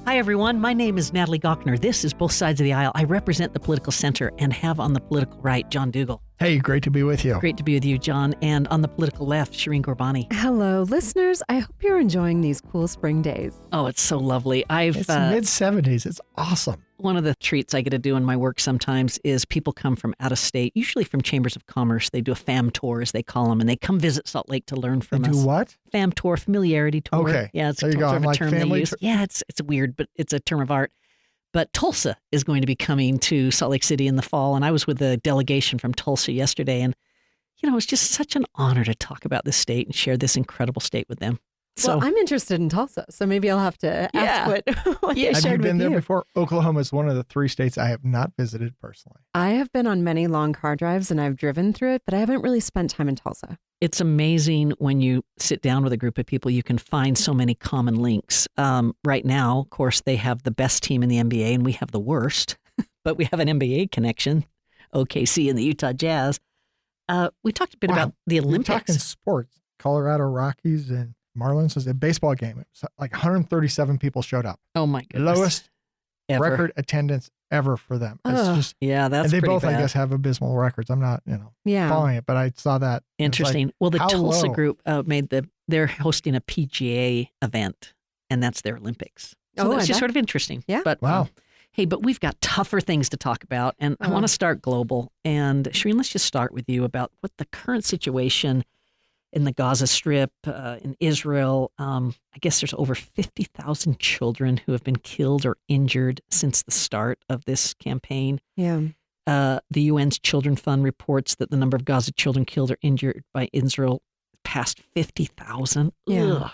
Hi, everyone. My name is Natalie Gochner. This is Both Sides of the Aisle. I represent the political center and have on the political right, John Dougal. Hey, great to be with you. Great to be with you, John. And on the political left, Shireen Gorbani. Hello, listeners. I hope you're enjoying these cool spring days. Oh, it's so lovely. It's mid-70s. It's awesome. One of the treats I get to do in my work sometimes is people come from out of state, usually from chambers of commerce. They do a FAM tour, as they call them, and they come visit Salt Lake to learn from us. Do what? FAM tour, familiarity tour. Okay. Yeah, it's there you go. sort of a Like term they use. Yeah, it's weird, but it's a term of art. But Tulsa is going to be coming to Salt Lake City in the fall, and I was with the delegation from Tulsa yesterday, and you know, it's just such an honor to talk about this state and share this incredible state with them. So, well, I'm interested in Tulsa, so maybe I'll have to ask what you Have you shared been with there you. before? Oklahoma is one of the 3 states I have not visited personally. I have been on many long car drives and I've driven through it, but I haven't really spent time in Tulsa. it's amazing when you sit down with a group of people, you can find so many common links. Right now, of course, they have the best team in the NBA and we have the worst, but we have an NBA connection, OKC and the Utah Jazz. We talked a bit about the Olympics. We're talking sports. Colorado Rockies and Marlins was a baseball game. It was like 137 people showed up. Oh my goodness. Lowest Ever. record attendance ever for them. It's just, yeah, that's and they pretty both, bad. I guess, have abysmal records. I'm not, Yeah. following it, but I saw that. Interesting. Like, well, the how Tulsa low? group they're hosting a PGA event, and that's their Olympics. So Oh, that's I just bet. sort of interesting. Yeah. But Wow. hey, but we've got tougher things to talk about, and I want to start global. And Shireen, let's just start with you about what the current situation in the Gaza Strip, in Israel. I guess there's over 50,000 children who have been killed or injured since the start of this campaign. Yeah. The UN's Children Fund reports that the number of Gaza children killed or injured by Israel passed 50,000. Yeah. Ugh.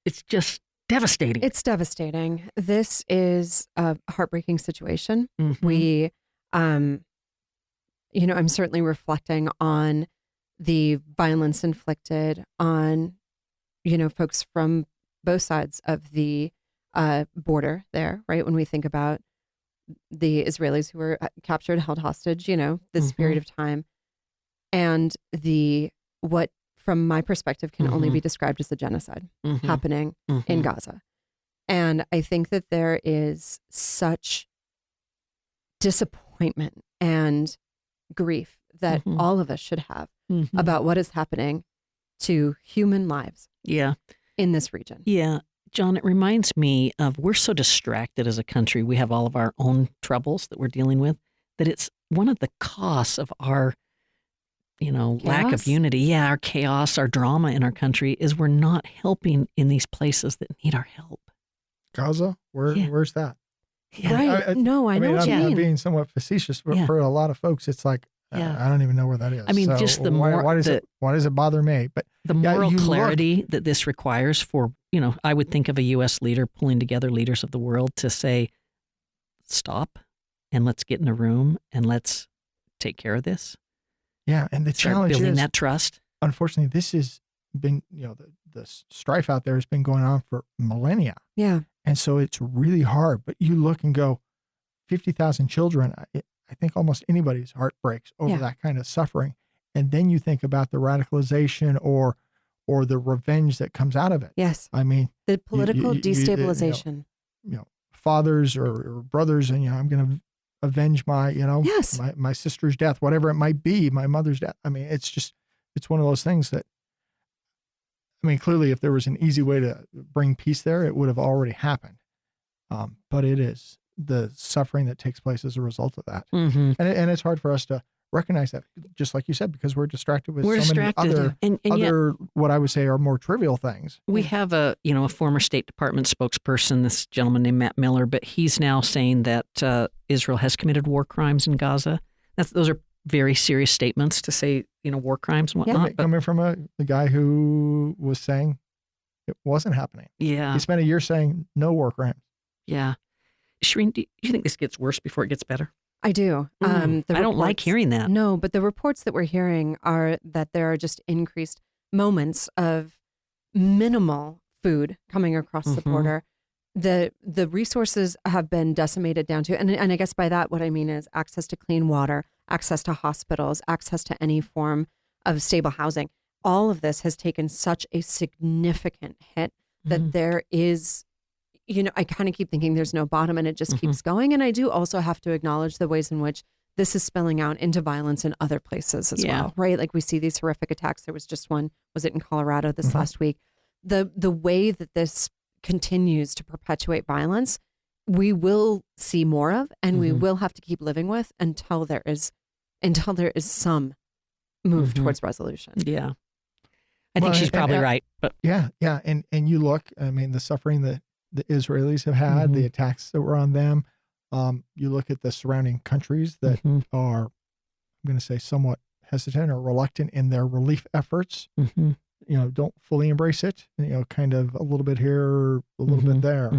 It's just devastating. It's devastating. This is a heartbreaking situation. Mhm. We, I'm certainly reflecting on the violence inflicted on, folks from both sides of the border there, right? When we think about the Israelis who were captured, held hostage, this period of time, and what, from my perspective, can only be described as a genocide Mhm. happening Mhm. in Gaza. And I think that there is such disappointment and grief that Mhm. all of us should have Mhm. about what is happening to human lives Yeah. in this region. Yeah. John, it reminds me of we're so distracted as a country. We have all of our own troubles that we're dealing with, that it's one of the costs of our, lack of Chaos? unity. Yeah, our chaos, our drama in our country is we're not helping in these places that need our help. Gaza? Yeah. Where's that? Yeah. Right. I No, I know what you I'm mean. being somewhat facetious, but Yeah. for a lot of folks, it's like, Yeah. I don't even know where that is. I mean, So just the why, more- why does the- it bother me? But The Yeah, moral you look- clarity that this requires for, I would think of a U.S. leader pulling together leaders of the world to say, stop and let's get in a room and let's take care of this. yeah, and the Start challenge building is, that trust. unfortunately, this has been, the strife out there has been going on for millennia. Yeah. And so it's really hard. But you look and go, 50,000 children, I think almost anybody's heart breaks over Yeah. that kind of suffering. And then you think about the radicalization or the revenge that comes out of it. Yes. I mean, The political you- destabilization. fathers or brothers, and I'm going to avenge my, Yes. my sister's death, whatever it might be, my mother's death. I mean, it's one of those things that, clearly if there was an easy way to bring peace there, it would have already happened. But it is the suffering that takes place as a result of that. Mm-hmm. And it's hard for us to recognize that, just like you said, because we're distracted with We're so distracted. many other, and yet other what I would say are more trivial things. we have a former State Department spokesperson, this gentleman named Matt Miller, but he's now saying that Israel has committed war crimes in Gaza. Those are very serious statements to say, war crimes and whatnot. But Coming from the guy who was saying it wasn't happening. yeah, He spent a year saying no war crimes. yeah. Shireen, do you think this gets worse before it gets better? I do. I don't like reports- hearing that. No, but the reports that we're hearing are that there are just increased moments of minimal food coming across the Mhm. border. The resources have been decimated down to, and I guess by that what I mean is access to clean water, access to hospitals, access to any form of stable housing. All of this has taken such a significant hit that Mhm. there is, I kind of keep thinking there's no bottom, and it just keeps going. And I do also have to acknowledge the ways in which this is spilling out into violence in other places as well, right? Like we see these horrific attacks. There was just one, was it in Colorado this last week? The way that this continues to perpetuate violence, we will see more of, and we will have to keep living with until there is some move towards resolution. Yeah. I think she's probably right. But yeah. And you look, I mean, the suffering that the Israelis have had, the attacks that were on them. You look at the surrounding countries that are, I'm going to say, somewhat hesitant or reluctant in their relief efforts. Don't fully embrace it. Kind of a little bit here, a little bit there.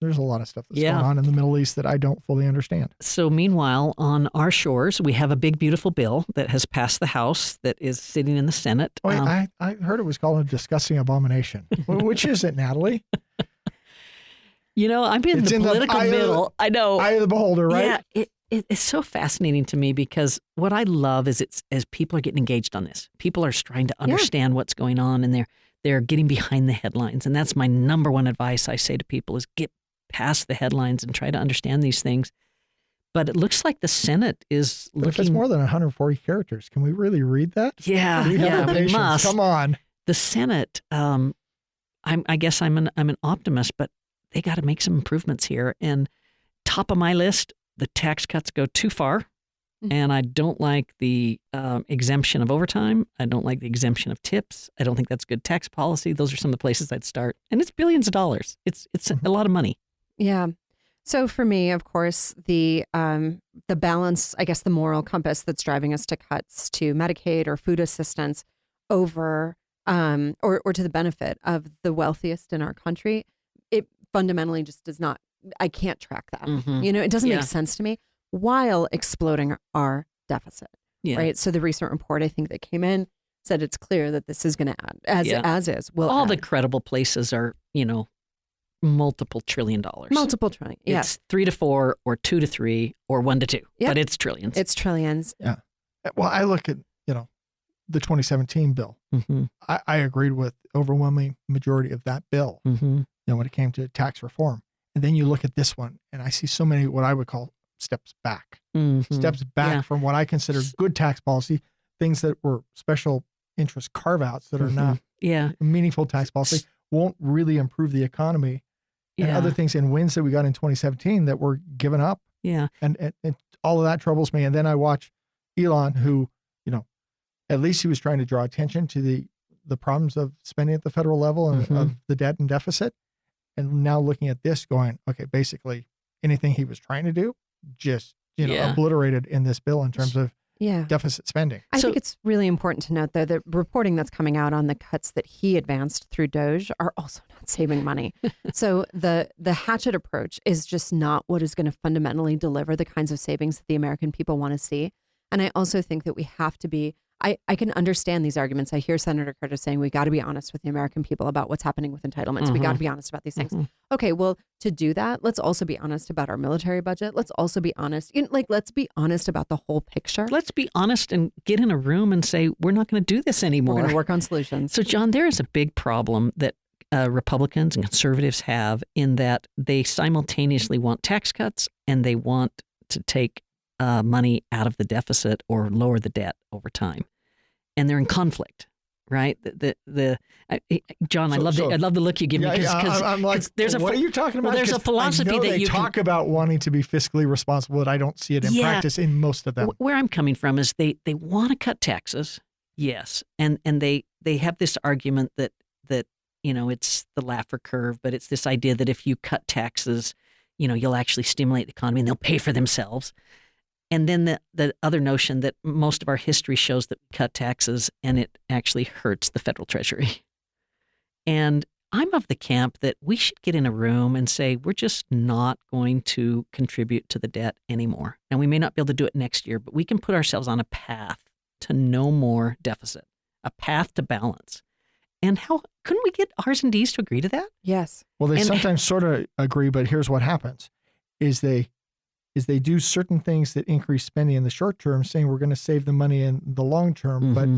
There's a lot of stuff that's going on in the Middle East that I don't fully understand. So meanwhile, on our shores, we have a big, beautiful bill that has passed the House that is sitting in the Senate. Oh, I heard it was called a disgusting abomination. Which is it, Natalie? I'm in the political middle. I know. Eye of the beholder, right? Yeah, it's so fascinating to me because what I love is as people are getting engaged on this. People are trying to understand what's going on, and they're getting behind the headlines. And that's my number one advice I say to people is get past the headlines and try to understand these things. But it looks like the Senate is looking... If it's more than 140 characters, can we really read that? Yeah, we must. Come on. The Senate, I guess I'm an optimist, but they got to make some improvements here. And top of my list, the tax cuts go too far. And I don't like the exemption of overtime. I don't like the exemption of tips. I don't think that's good tax policy. Those are some of the places I'd start. And it's billions of dollars. It's a lot of money. Yeah. So for me, of course, the balance, I guess the moral compass that's driving us to cuts to Medicaid or food assistance over or to the benefit of the wealthiest in our country, it fundamentally just does not, I can't track that. It doesn't make sense to me while exploding our deficit, right? So the recent report, I think, that came in said it's clear that this is going to add, as is. All the credible places are, multiple $1 trillion. Multiple trillion, yes. It's 3 to 4 or 2 to 3 or 1 to 2, but it's trillions. It's trillions. Yeah. Well, I look at, the 2017 bill. I agreed with the overwhelming majority of that bill, when it came to tax reform. And then you look at this one and I see so many, what I would call steps back, from what I consider good tax policy, things that were special interest carve-outs that are not meaningful tax policy, won't really improve the economy, and other things and wins that we got in 2017 that were given up. And all of that troubles me. And then I watch Elon, who, at least he was trying to draw attention to the problems of spending at the federal level and of the debt and deficit. And now looking at this going, okay, basically anything he was trying to do, just, obliterated in this bill in terms of deficit spending. I think it's really important to note, though, that reporting that's coming out on the cuts that he advanced through DOGE are also not saving money. So the hatchet approach is just not what is going to fundamentally deliver the kinds of savings that the American people want to see. And I also think that we have to be, I can understand these arguments. I hear Senator Curtis saying we got to be honest with the American people about what's happening with entitlements. We got to be honest about these things. Okay, well, to do that, let's also be honest about our military budget. Let's also be honest, let's be honest about the whole picture. Let's be honest and get in a room and say, we're not going to do this anymore. We're going to work on solutions. So, John, there is a big problem that Republicans and conservatives have in that they simultaneously want tax cuts and they want to take money out of the deficit or lower the debt over time, and they're in conflict, right? John, I love the look you give me because I'm like, what are you talking about? Well, there's a philosophy I know that they talk about wanting to be fiscally responsible, but I don't see it in practice in most of them. Where I'm coming from is they want to cut taxes, yes, and they have this argument that it's the Laffer curve, but it's this idea that if you cut taxes, you'll actually stimulate the economy and they'll pay for themselves. And then the other notion that most of our history shows that we cut taxes and it actually hurts the federal treasury. And I'm of the camp that we should get in a room and say, we're just not going to contribute to the debt anymore. And we may not be able to do it next year, but we can put ourselves on a path to no more deficit, a path to balance. And couldn't we get R's and D's to agree to that? Yes. Well, they sometimes sort of agree, but here's what happens is they do certain things that increase spending in the short term, saying we're going to save the money in the long term, but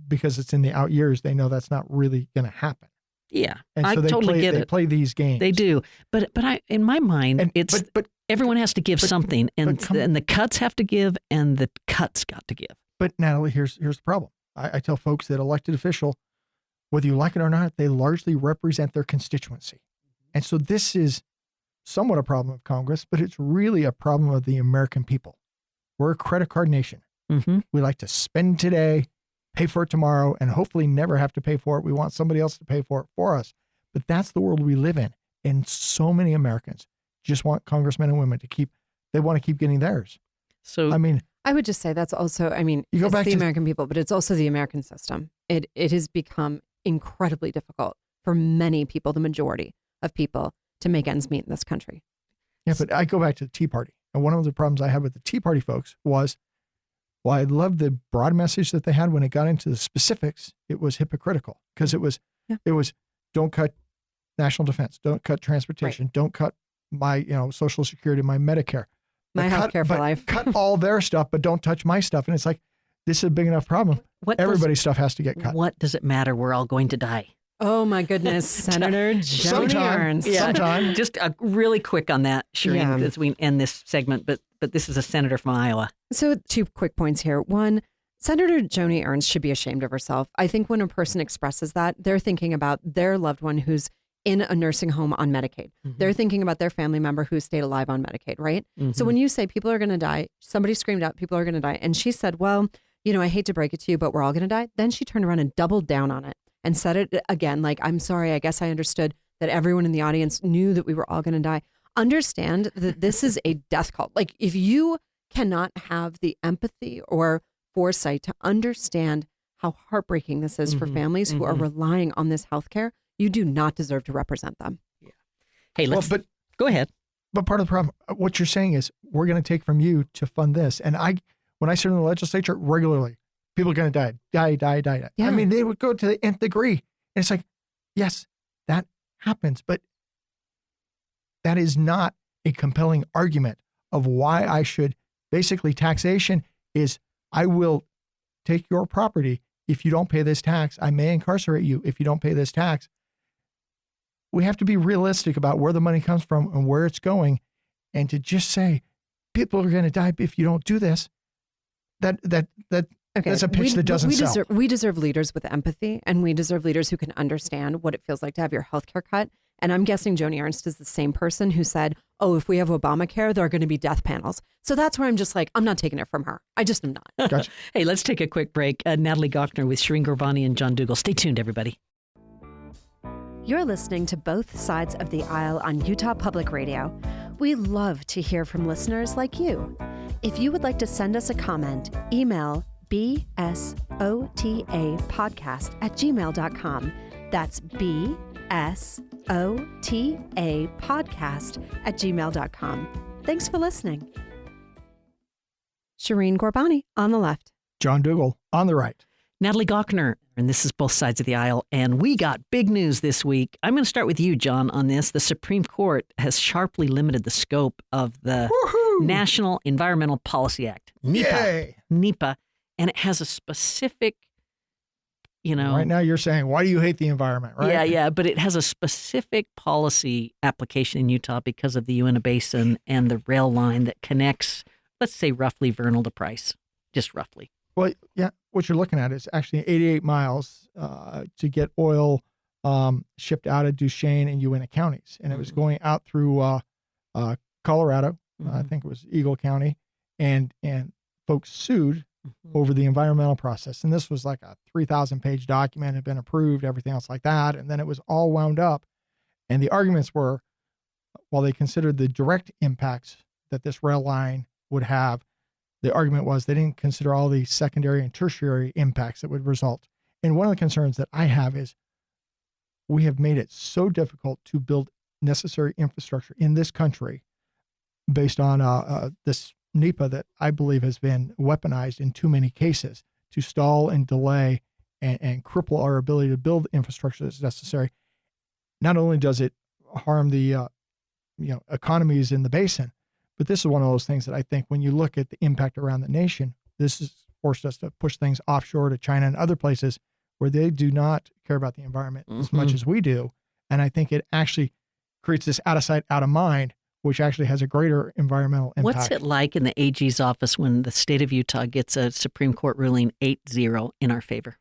because it's in the out years, they know that's not really going to happen. Yeah, And I so totally get they it. play these games. They do, but in my mind, And, it's but everyone has to give something, and the cuts have to give, and the cuts got to give. But Natalie, here's the problem. I tell folks that elected official, whether you like it or not, they largely represent their constituency. And so this is somewhat a problem of Congress, but it's really a problem of the American people. We're a credit card nation. Mm-hmm. We like to spend today, pay for it tomorrow, and hopefully never have to pay for it. We want somebody else to pay for it for us. But that's the world we live in. And so many Americans just want congressmen and women they want to keep getting theirs. So, I mean, I would just say that's also, You go it's back the to- American people, but it's also the American system. It has become incredibly difficult for many people, the majority of people, to make ends meet in this country. yeah, but I go back to the Tea Party. And one of the problems I had with the Tea Party folks was, while I loved the broad message that they had, when it got into the specifics, it was hypocritical because it was don't cut national defense, don't cut transportation, don't cut my Social Security, my Medicare, My healthcare for life. cut all their stuff, but don't touch my stuff. And it's like, this is a big enough problem. Everybody's stuff has to get cut. What does it matter? We're all going to die. Oh my goodness, Senator Joni Sometime. Ernst. Yeah. Sometime. Just really quick on that, Shireen, Yeah. as we end this segment. But this is a senator from Iowa. So 2 quick points here. One, Senator Joni Ernst should be ashamed of herself. I think when a person expresses that, they're thinking about their loved one who's in a nursing home on Medicaid. Mm-hmm. They're thinking about their family member who stayed alive on Medicaid, right? Mm-hmm. So when you say people are going to die, somebody screamed out, people are going to die. And she said, well, I hate to break it to you, but we're all going to die. Then she turned around and doubled down on it and said it again, like, I'm sorry, I guess I understood that everyone in the audience knew that we were all going to die. Understand that this is a death cult. Like, if you cannot have the empathy or foresight to understand how heartbreaking this is for families who are relying on this healthcare, you do not deserve to represent them. Yeah. Hey, go ahead. But part of the problem, what you're saying is, we're going to take from you to fund this. And when I served in the legislature, regularly, people are going to die. Yeah. I mean, they would go to the nth degree. And it's like, yes, that happens. But that is not a compelling argument of why I should. Basically, taxation is, I will take your property. If you don't pay this tax, I may incarcerate you if you don't pay this tax. We have to be realistic about where the money comes from and where it's going. And to just say, people are going to die if you don't do this, that's a pitch that doesn't sell. We deserve leaders with empathy, and we deserve leaders who can understand what it feels like to have your health care cut. And I'm guessing Joni Ernst is the same person who said, oh, if we have Obamacare, there are going to be death panels. So that's where I'm just like, I'm not taking it from her. I just am not. Gotcha. Hey, let's take a quick break. Natalie Gochner with Shireen Gurbani and John Dougal. Stay tuned, everybody. You're listening to Both Sides of the Aisle on Utah Public Radio. We love to hear from listeners like you. If you would like to send us a comment, email bsotapodcast@gmail.com. That's bsotapodcast@gmail.com. Thanks for listening. Shireen Gurbani on the left. John Dougal on the right. Natalie Gochner, and this is Both Sides of the Aisle, and we got big news this week. I'm going to start with you, John, on this. The Supreme Court has sharply limited the scope of the National Environmental Policy Act, NEPA, and it has a specific, Right now you're saying, why do you hate the environment, right? Yeah, but it has a specific policy application in Utah because of the Uinta Basin and the rail line that connects, let's say, roughly Vernal to Price, just roughly. Well, yeah, what you're looking at is actually 88 miles to get oil shipped out of Duchesne and Uinta counties. And it was going out through Colorado, I think it was Eagle County, and folks sued over the environmental process. And this was like a 3,000-page document, had been approved, everything else like that. And then it was all wound up. And the arguments were, while they considered the direct impacts that this rail line would have, the argument was they didn't consider all the secondary and tertiary impacts that would result. And one of the concerns that I have is we have made it so difficult to build necessary infrastructure in this country based on this NEPA that I believe has been weaponized in too many cases to stall and delay and cripple our ability to build infrastructure that's necessary. Not only does it harm the economies in the basin, but this is one of those things that I think when you look at the impact around the nation, this has forced us to push things offshore to China and other places where they do not care about the environment as much as we do. And I think it actually creates this out of sight, out of mind, which actually has a greater environmental impact. What's it like in the AG's office when the state of Utah gets a Supreme Court ruling 8-0 in our favor?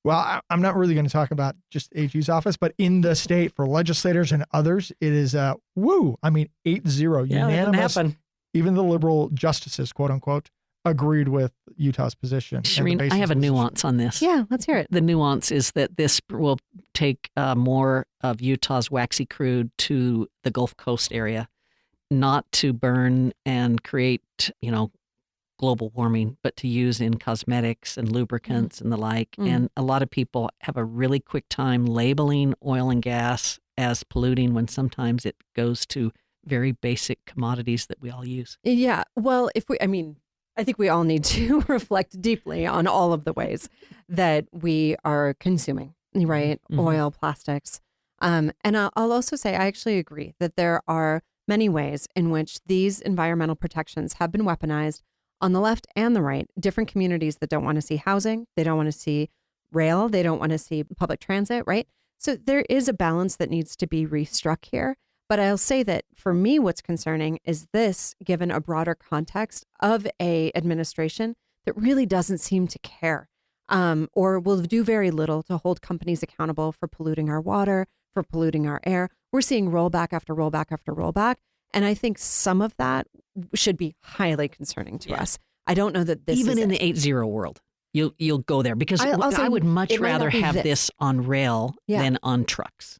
Well, I'm not really going to talk about just AG's office, but in the state for legislators and others, it is 8-0, Yeah, unanimous. that can happen. Even the liberal justices, quote unquote, agreed with Utah's position. and the Shireen, I basis have a of the position. nuance on this. Yeah, let's hear it. The nuance is that this will take more of Utah's waxy crude to the Gulf Coast area, not to burn and create, global warming, but to use in cosmetics and lubricants and the like. And a lot of people have a really quick time labeling oil and gas as polluting when sometimes it goes to very basic commodities that we all use. Yeah. Well, I think we all need to reflect deeply on all of the ways that we are consuming, right? Oil, plastics. And I'll also say, I actually agree that there are many ways in which these environmental protections have been weaponized on the left and the right. Different communities that don't want to see housing, they don't want to see rail, they don't want to see public transit, right? So there is a balance that needs to be restruck here. But I'll say that for me, what's concerning is this, given a broader context of a administration that really doesn't seem to care, or will do very little to hold companies accountable for polluting our water, for polluting our air. We're seeing rollback after rollback after rollback. And I think some of that should be highly concerning to us. I don't know that this Even is in it. the 8-0 world, you'll go there because I'll say I would much it might not rather be have this on rail than on trucks,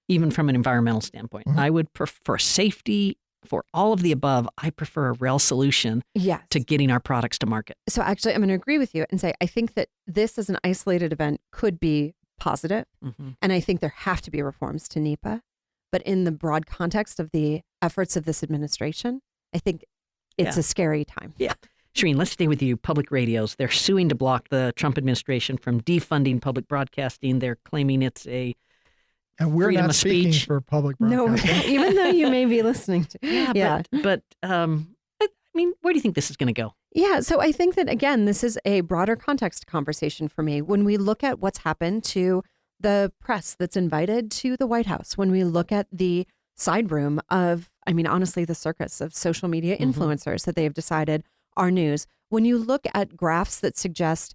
even from an environmental standpoint. I would prefer safety for all of the above. I prefer a rail solution to getting our products to market. So actually, I'm going to agree with you and say I think that this as an isolated event could be positive. And I think there have to be reforms to NEPA. But in the broad context of the efforts of this administration, I think it's a scary time. Yeah. Shireen, let's stay with you. Public radios, they're suing to block the Trump administration from defunding public broadcasting. They're claiming it's a And we're freedom not of speaking speech. for public No, broadcasting. even though you may be listening to. But where do you think this is going to go? Yeah. So I think that, again, this is a broader context conversation for me. When we look at what's happened to the press that's invited to the White House, when we look at the side room of, honestly, the circus of social media influencers that they've decided are news, when you look at graphs that suggest,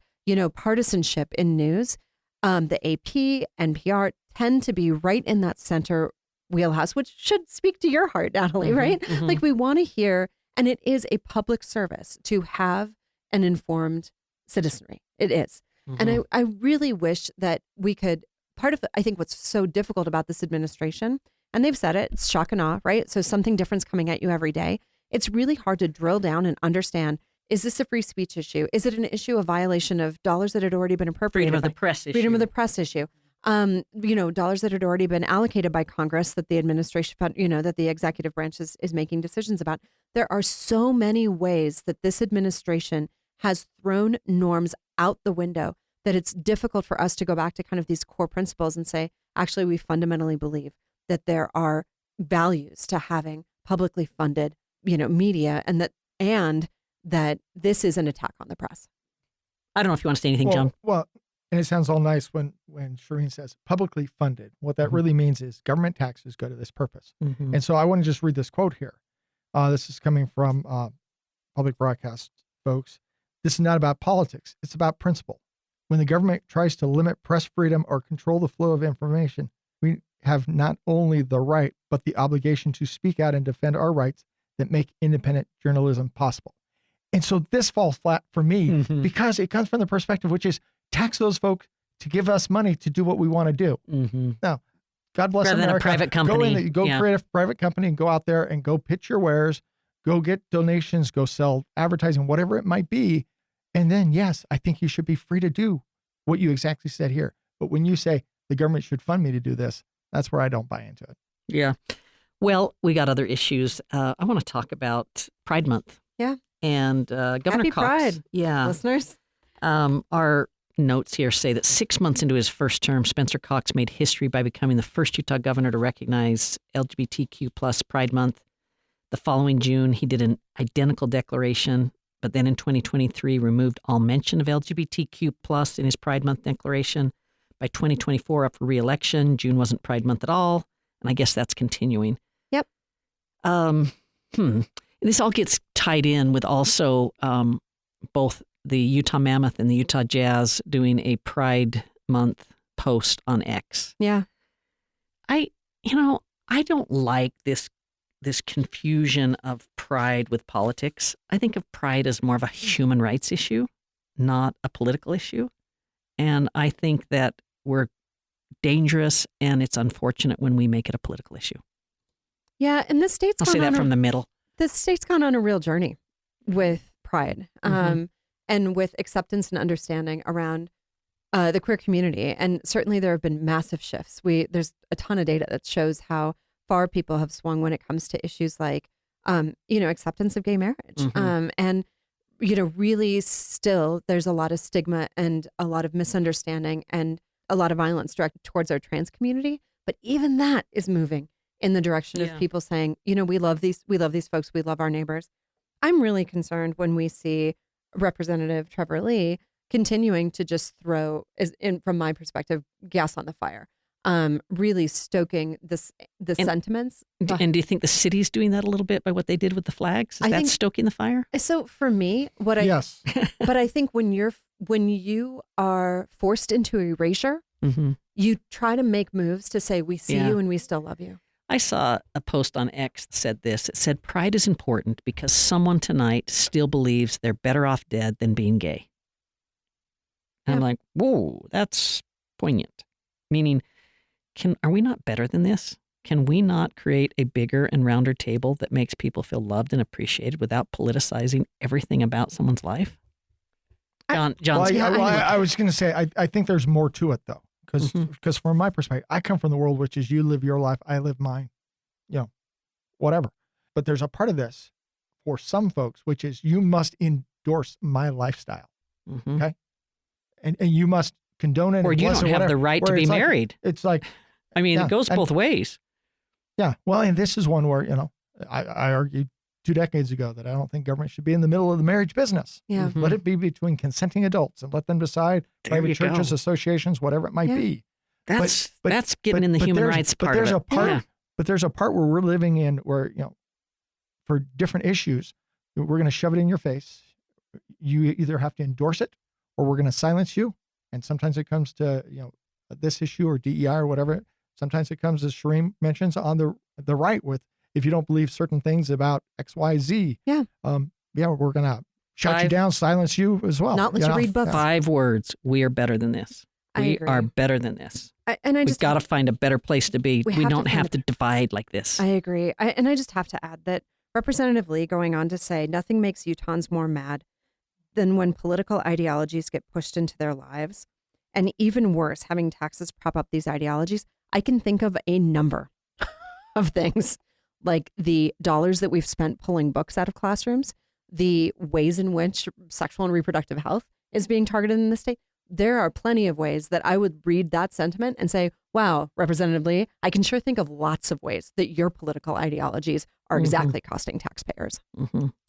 partisanship in news, the AP, NPR tend to be right in that center wheelhouse, which should speak to your heart, Natalie, right? Like we want to hear, and it is a public service to have an informed citizenry. It is. And I really wish that we could, I think what's so difficult about this administration, and they've said it, it's shock and awe, right? So something different's coming at you every day. It's really hard to drill down and understand, is this a free speech issue? Is it an issue of violation of dollars that had already been appropriated? Freedom of the press issue. Freedom of the press issue. Dollars that had already been allocated by Congress that the administration, that the executive branch is making decisions about. There are so many ways that this administration has thrown norms out the window that it's difficult for us to go back to kind of these core principles and say, actually, we fundamentally believe that there are values to having publicly funded, media, and that this is an attack on the press. I don't know if you want to say anything, John. Well, and it sounds all nice when Shireen says publicly funded. What that really means is government taxes go to this purpose. And so I want to just read this quote here. This is coming from public broadcast folks. This is not about politics. It's about principle. When the government tries to limit press freedom or control the flow of information, we have not only the right, but the obligation to speak out and defend our rights that make independent journalism possible. And so this falls flat for me because it comes from the perspective, which is tax those folks to give us money to do what we want to do. Now, God bless Rather America. than a private company. Go create a private company and go out there and go pitch your wares, go get donations, go sell advertising, whatever it might be. And then, yes, I think you should be free to do what you exactly said here. But when you say the government should fund me to do this, that's where I don't buy into it. Yeah. Well, we got other issues. I want to talk about Pride Month. Yeah. And Governor Happy Cox. Pride, listeners. Our notes here say that 6 months into his first term, Spencer Cox made history by becoming the first Utah governor to recognize LGBTQ plus Pride Month. The following June, he did an identical declaration, but then in 2023 removed all mention of LGBTQ plus in his Pride Month declaration. By 2024, up for re-election. June wasn't Pride Month at all, and I guess that's continuing. Yep. This all gets tied in with also both the Utah Mammoth and the Utah Jazz doing a Pride Month post on X. Yeah. I don't like this confusion of pride with politics. I think of pride as more of a human rights issue, not a political issue. And I think that we're dangerous, and it's unfortunate when we make it a political issue. Yeah, and the state's I'll say that from the middle. The state's gone on a real journey with pride, and with acceptance and understanding around the queer community. And certainly there have been massive shifts. There's a ton of data that shows how far people have swung when it comes to issues like, acceptance of gay marriage. And, really still there's a lot of stigma and a lot of misunderstanding and a lot of violence directed towards our trans community. But even that is moving in the direction of people saying, we love these folks, we love our neighbors. I'm really concerned when we see Representative Trevor Lee continuing to just throw, from my perspective, gas on the fire, really stoking the sentiments. And do you think the city's doing that a little bit by what they did with the flags? Is that stoking the fire? So for me, yes. But I think when you are forced into erasure, you try to make moves to say, we see you and we still love you. I saw a post on X that said this. It said, pride is important because someone tonight still believes they're better off dead than being gay. And I'm like, whoa, that's poignant. Meaning, are we not better than this? Can we not create a bigger and rounder table that makes people feel loved and appreciated without politicizing everything about someone's life? John. I was going to say, I think there's more to it, though. Because from my perspective, I come from the world, which is you live your life, I live mine, whatever. But there's a part of this for some folks, which is you must endorse my lifestyle. Okay. And you must condone it. Or you don't have the right to be married. It's like, it goes both ways. Yeah. Well, and this is one where, I argued 2 decades ago that I don't think government should be in the middle of the marriage business. Yeah. Let it be between consenting adults and let them decide, private churches, associations, whatever it might be. That's getting in the human rights part of it. But there's a part where we're living in where, for different issues, we're going to shove it in your face. You either have to endorse it or we're going to silence you. And sometimes it comes to, this issue or DEI or whatever. Sometimes it comes, as Shireen mentions, on the right with, if you don't believe certain things about X, Y, Z, we're going to shut you down, silence you as well. Not let you read books. 5 words. We are better than this. We are better than this. We've got to find a better place to be. We don't have to divide like this. I agree. And I just have to add that Representative Lee going on to say, nothing makes Utahns more mad than when political ideologies get pushed into their lives. And even worse, having taxes prop up these ideologies. I can think of a number of things, like the dollars that we've spent pulling books out of classrooms, the ways in which sexual and reproductive health is being targeted in the state. There are plenty of ways that I would read that sentiment and say, wow, Representative Lee, I can sure think of lots of ways that your political ideologies are exactly costing taxpayers.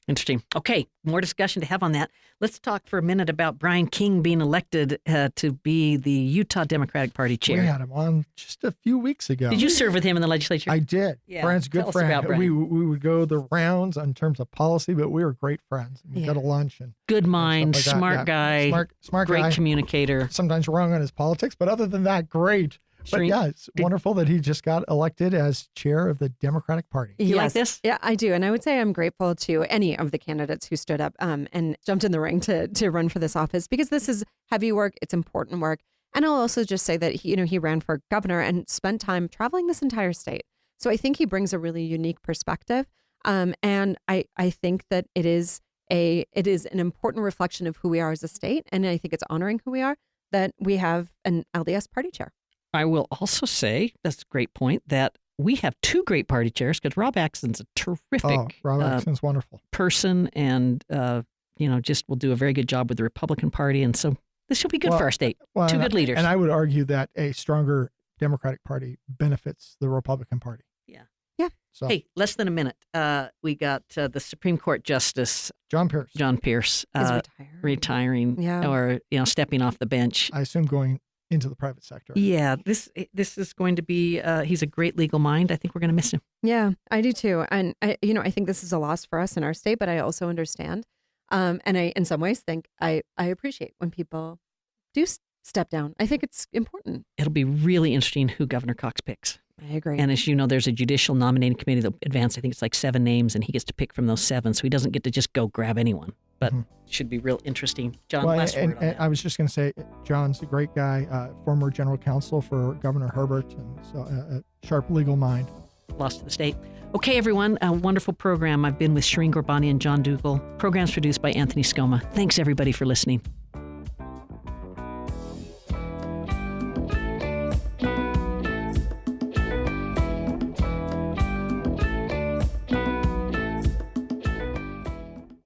Interesting. Okay, more discussion to have on that. Let's talk for a minute about Brian King being elected to be the Utah Democratic Party chair. We had him on just a few weeks ago. Did you serve with him in the legislature? I did. Yeah. Brian's a good friend. About Brian. We would go the rounds in terms of policy, but we were great friends. We go to lunch and good mind, like smart guy, smart great guy. Communicator. Sometimes wrong on his politics, but other than that, great. But it's wonderful that he just got elected as chair of the Democratic Party. You like this? Yeah, I do. And I would say I'm grateful to any of the candidates who stood up and jumped in the ring to run for this office, because this is heavy work. It's important work. And I'll also just say that he ran for governor and spent time traveling this entire state. So I think he brings a really unique perspective. And I think that it is an important reflection of who we are as a state. And I think it's honoring who we are that we have an LDS party chair. I will also say, that's a great point, that we have 2 great party chairs, because Rob Axon's a terrific Rob Axon's wonderful person, and just will do a very good job with the Republican Party, and so this will be good for our state. 2 good leaders. And I would argue that a stronger Democratic Party benefits the Republican Party. Yeah. Yeah. So Hey, less than a minute. We got the Supreme Court Justice John Pierce, John Pierce He's retired. retiring, Yeah. or stepping off the bench. I assume going into the private sector. Yeah, this is going to be. He's a great legal mind. I think we're going to miss him. Yeah, I do too. And I think this is a loss for us in our state, but I also understand. And I, in some ways, think I appreciate when people do step down. I think it's important. It'll be really interesting who Governor Cox picks. I agree. And as you know, there's a judicial nominating committee that advanced. I think it's like 7 names, and he gets to pick from those 7. So he doesn't get to just go grab anyone. But it should be real interesting. John, Well, last word on that. I was just going to say, John's a great guy, former general counsel for Governor Herbert, and so a sharp legal mind. Lost to the state. Okay, everyone, a wonderful program. I've been with Shireen Gorbani and John Dougal. Program's produced by Anthony Scoma. Thanks, everybody, for listening.